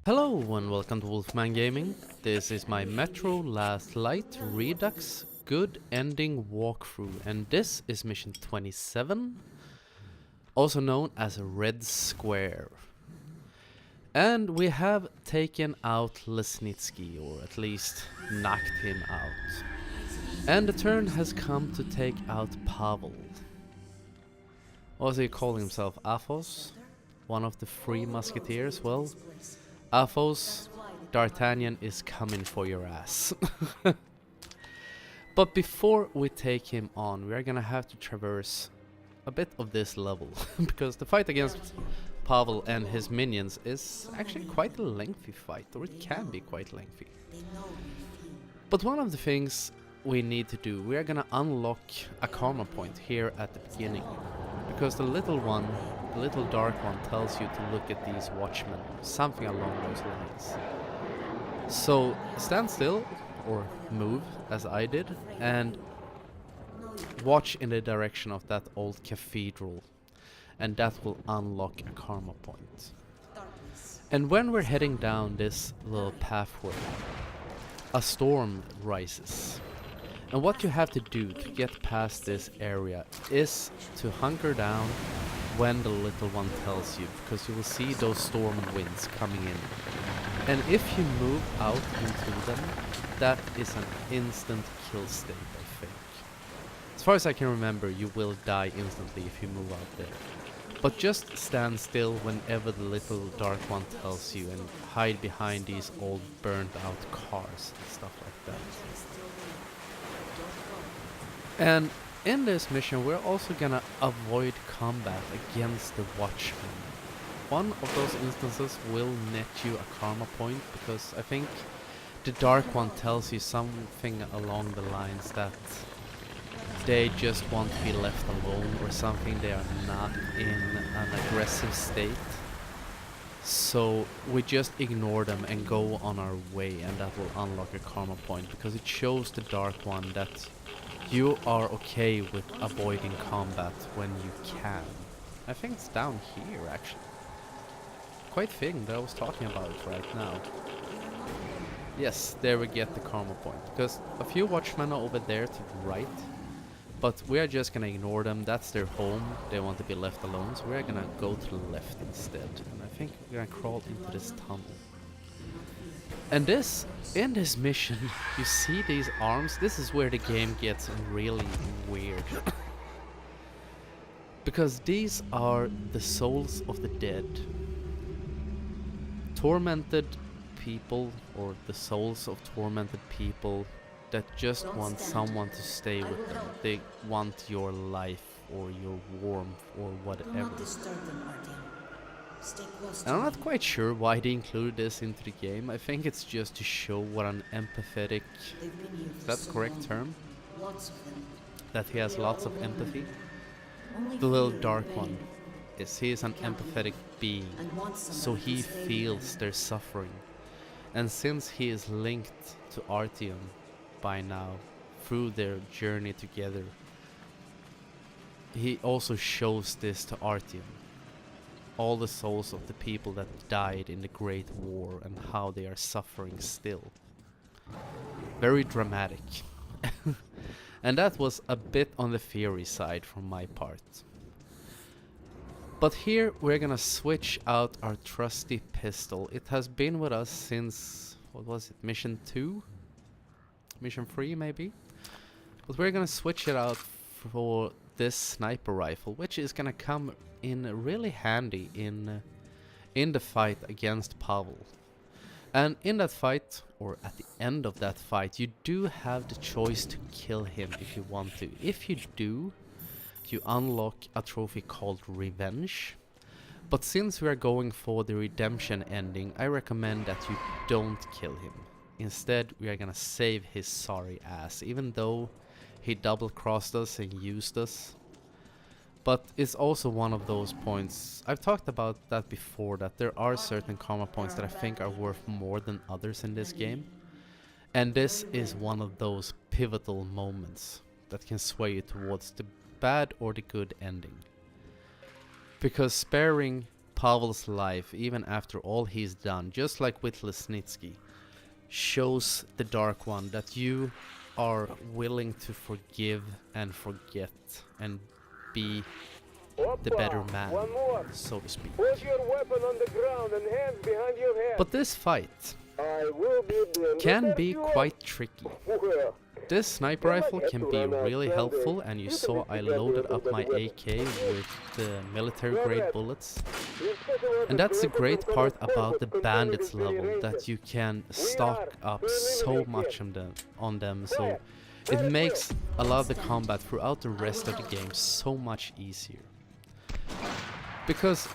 Hello and welcome to Wolfman Gaming. This is my Metro Last Light Redux Good Ending walkthrough, and this is mission 27, also known as Red Square. And we have taken out Lesnitsky, or at least knocked him out. And the turn has come to take out Pavel. Also, he calling himself Athos, one of the three musketeers. Well, Athos, D'Artagnan is coming for your ass. But before we take him on, we are gonna have to traverse a bit of this level, because the fight against Pavel and his minions is actually quite a lengthy fight, or it can be quite lengthy. But one of the things we need to do, we are gonna unlock a karma point here at the beginning, because the little dark one tells you to look at these watchmen, something along those lines. So stand still, or move as I did, and watch in the direction of that old cathedral, and that will unlock a karma point. And when we're heading down this little pathway, a storm rises. And what you have to do to get past this area is to hunker down when the little one tells you, because you will see those storm winds coming in. And if you move out into them, that is an instant kill state, I think. As far as I can remember, you will die instantly if you move out there. But just stand still whenever the little dark one tells you, and hide behind these old burnt out cars and stuff like that. And in this mission, we're also gonna avoid combat against the Watchmen. One of those instances will net you a karma point, because I think the Dark One tells you something along the lines that they just want to be left alone or something. They are not in an aggressive state. So we just ignore them and go on our way, and that will unlock a karma point, because it shows the Dark One that you are okay with avoiding combat when you can. I think it's down here, actually. Quite thing that I was talking about it right now. Yes, there we get the karma point, because a few watchmen are over there to the right, but we are just gonna ignore them. That's their home. They want to be left alone, so we're gonna go to the left instead. And I think we're gonna crawl into this tunnel. And in this mission, you see these arms. This is where the game gets really weird. Because these are the souls of the dead. Tormented people, or the souls of tormented people that just want someone to stay with them. They want your life, or your warmth, or whatever. And I'm not quite sure why they included this into the game. I think it's just to show what an empathetic, is that the correct term? That he has lots of empathy. The little dark one he is an empathetic being, so he feels their suffering. And since he is linked to Artyom by now, through their journey together, he also shows this to Artyom. All the souls of the people that died in the Great War, and how they are suffering still. Very dramatic. And that was a bit on the theory side from my part. But here we're gonna switch out our trusty pistol. It has been with us since, what was it, mission 2? Mission 3 maybe? But we're gonna switch it out for this sniper rifle, which is gonna come in really handy in the fight against Pavel. And in that fight, or at the end of that fight, you do have the choice to kill him if you want to. If you do, you unlock a trophy called Revenge. But since we are going for the redemption ending, I recommend that you don't kill him. Instead, we are gonna save his sorry ass, even though he double-crossed us and used us. But it's also one of those points, I've talked about that before, that there are certain karma points that I think are worth more than others in this game. And this is one of those pivotal moments that can sway you towards the bad or the good ending. Because sparing Pavel's life, even after all he's done, just like with Lesnitsky, shows the Dark One that you are willing to forgive and forget and be the better man, so to speak. Put your weapon on the ground and hands behind your head. But this fight I will be can be quite tricky. Well, This sniper rifle can be really helpful, and you saw I loaded up my AK with the military grade bullets. And that's the great part about the bandits level, that you can stock up so much on them, so it makes a lot of the combat throughout the rest of the game so much easier. Because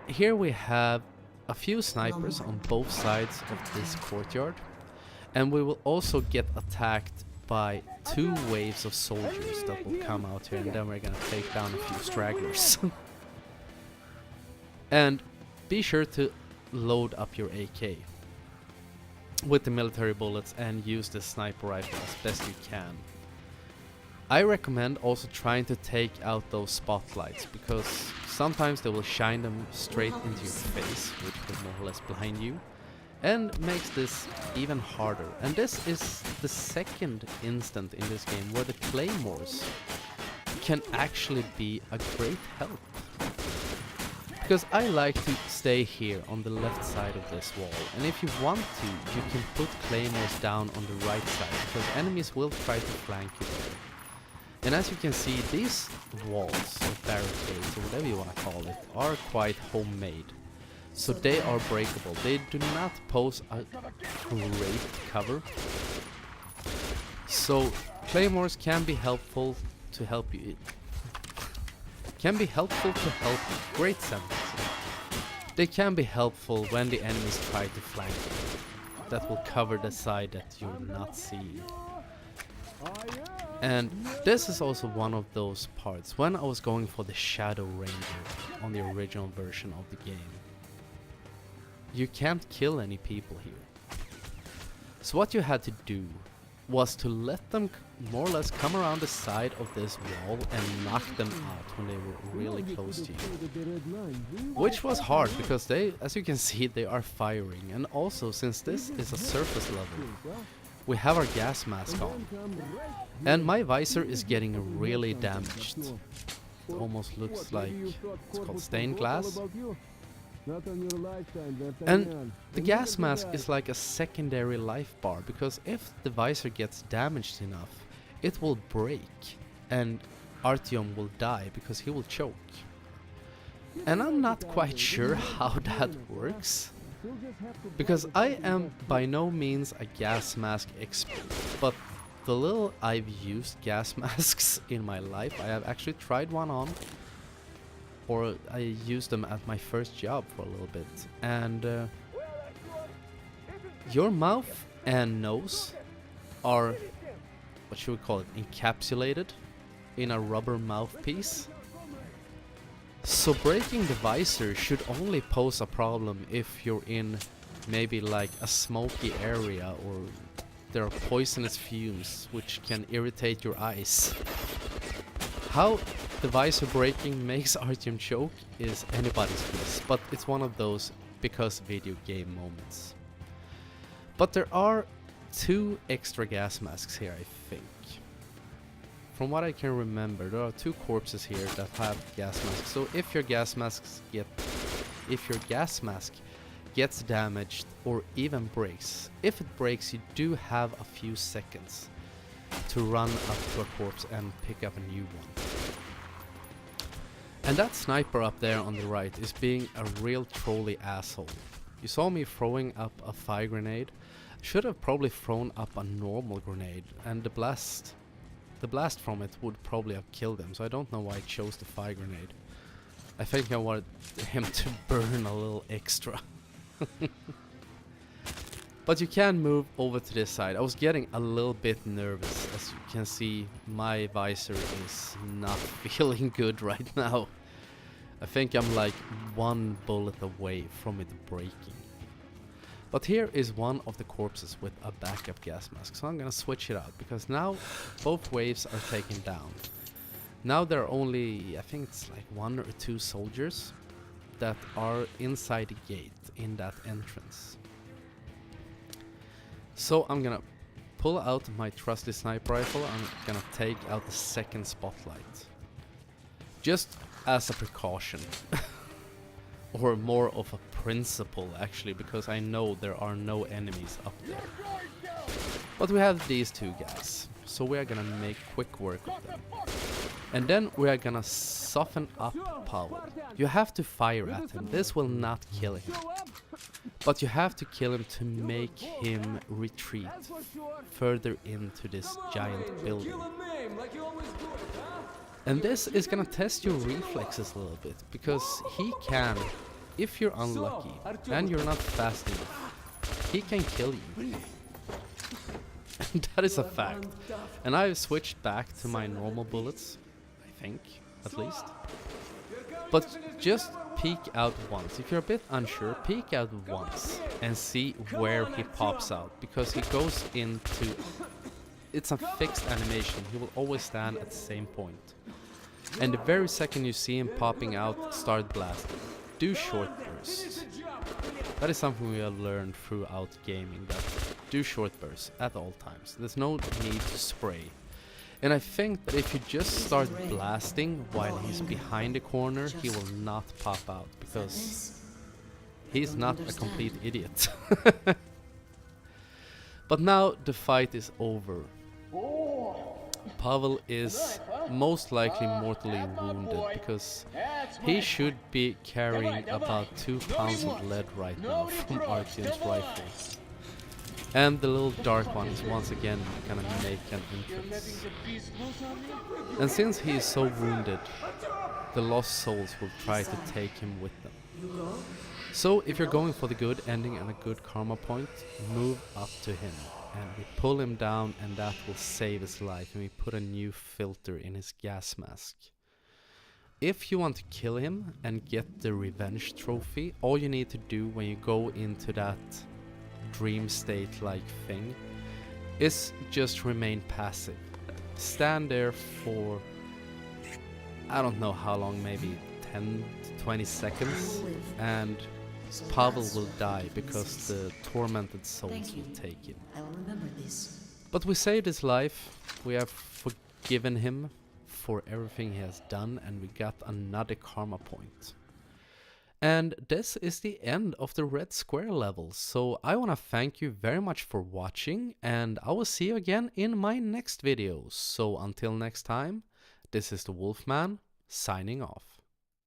here we have a few snipers on both sides of this courtyard, and we will also get attacked by 2 waves of soldiers that will come out here, and then we're gonna take down a few stragglers. And be sure to load up your AK with the military bullets and use the sniper rifle as best you can. I recommend also trying to take out those spotlights, because sometimes they will shine them straight into your face, which will more or less blind you, and makes this even harder. And this is the second instant in this game where the claymores can actually be a great help. Because I like to stay here on the left side of this wall, and if you want to, you can put claymores down on the right side, because enemies will try to flank you there. And as you can see, these walls, or barricades, or whatever you want to call it, are quite homemade. So they are breakable. They do not pose a great cover. So claymores can be helpful to help you. Great sentence. They can be helpful when the enemies try to flank you. That will cover the side that you're not seeing. And this is also one of those parts when I was going for the Shadow Ranger on the original version of the game. You can't kill any people here. So what you had to do was to let them more or less come around the side of this wall and knock them out when they were really close to you. Which was hard, because they, as you can see, they are firing. And also, since this is a surface level, we have our gas mask on. And my visor is getting really damaged. It almost looks like, it's called stained glass. And the gas mask is like a secondary life bar, because if the visor gets damaged enough, it will break and Artyom will die because he will choke. And I'm not quite sure how that works, because I am by no means a gas mask expert, but the little I've used gas masks in my life, I have actually tried one on, or I used them at my first job for a little bit, and your mouth and nose are, what should we call it, encapsulated in a rubber mouthpiece. So breaking the visor should only pose a problem if you're in maybe like a smoky area, or there are poisonous fumes which can irritate your eyes. How the visor breaking makes Artyom choke is anybody's guess, but it's one of those because video game moments. But there are 2 extra gas masks here, I think. From what I can remember, there are 2 corpses here that have gas masks. So if your gas mask gets damaged or even breaks, if it breaks, you do have a few seconds to run up to a corpse and pick up a new one. And that sniper up there on the right is being a real trolly asshole. You saw me throwing up a fire grenade. Should have probably thrown up a normal grenade, and the blast from it would probably have killed him, so I don't know why I chose the fire grenade. I think I wanted him to burn a little extra. But you can move over to this side. I was getting a little bit nervous. As you can see, my visor is not feeling good right now. I think I'm like 1 bullet away from it breaking. But here is one of the corpses with a backup gas mask. So I'm gonna switch it out, because now both waves are taken down. Now there are only, I think it's like 1 or 2 soldiers. that are inside the gate in that entrance. So I'm gonna pull out my trusty sniper rifle. I'm gonna take out the second spotlight, just as a precaution. Or more of a principle actually, because I know there are no enemies up there. But we have these two guys, so we are gonna make quick work of them. And then we are gonna soften up Pavel. You have to fire at him, this will not kill him. But you have to kill him to make him retreat further into this giant building. And this is gonna test your reflexes a little bit, because he can, if you're unlucky and you're not fast enough, he can kill you. And that is a fact. And I've switched back to my normal bullets, I think, at least. But just peek out once. If you're a bit unsure, peek out once and see where he pops out, because he goes into... It's a fixed animation, he will always stand at the same point. And the very second you see him popping out, start blasting. Do short bursts. That is something we have learned throughout gaming, that do short bursts at all times. There's no need to spray. And I think that if you just start blasting while he's behind the corner, he will not pop out, because he's not a complete idiot. But now the fight is over. Pavel is most likely mortally wounded, because he should be carrying about 2 pounds of lead right now from Artyom's rifle. And the little dark one is once again gonna make an entrance. And since he is so wounded, the lost souls will try to take him with them. So if you're going for the good ending and a good karma point, move up to him. And we pull him down, and that will save his life, and we put a new filter in his gas mask. If you want to kill him and get the revenge trophy, all you need to do when you go into that dream state like thing is just remain passive. Stand there for, I don't know how long, maybe 10 to 20 seconds, and Pavel will die because the tormented souls will take him. I will remember this. But we saved his life, we have forgiven him for everything he has done, and we got another karma point. And this is the end of the red square level, so I want to thank you very much for watching, and I will see you again in my next video. So until next time, this is the Wolfman, signing off.